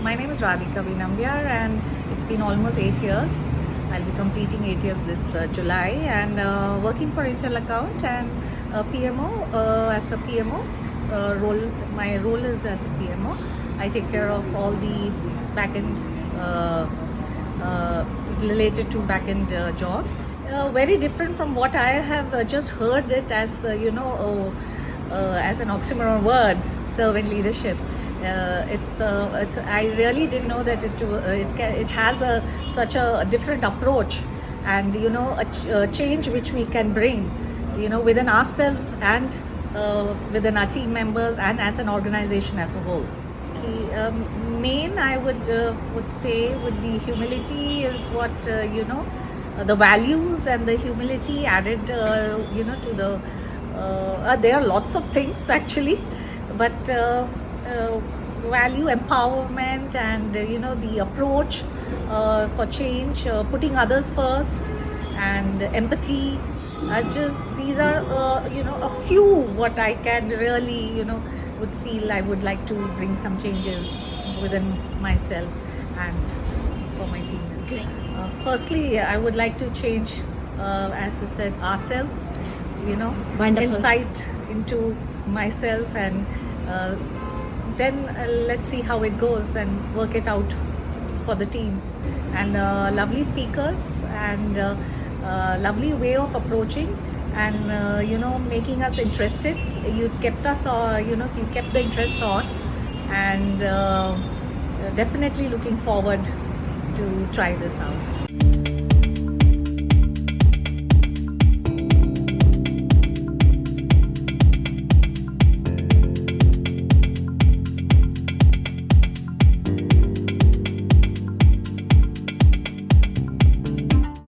My name is Radhika V Nambiar, and it's been almost 8 years. I'll be completing 8 years this July, and working for Intel Account and PMO as a PMO role. My role is as a PMO. I take care of all the back-end related to back-end jobs. Very different from what I have just heard it as as an oxymoron word, servant leadership. It's I really didn't know that it has such a different approach, and a change which we can bring, within ourselves and within our team members and as an organization as a whole. Okay, main I would say would be humility is what the values and the humility added to the there are lots of things actually, but value empowerment and the approach for change, putting others first, and empathy are just these are a few what I can really would feel I would like to bring some changes within myself and for my team. Great. Firstly, I would like to change, as you said, ourselves, Wonderful. insight into myself, and then let's see how it goes and work it out for the team. And lovely speakers and lovely way of approaching, and making us interested. You kept us, you kept the interest on, and definitely looking forward to try this out.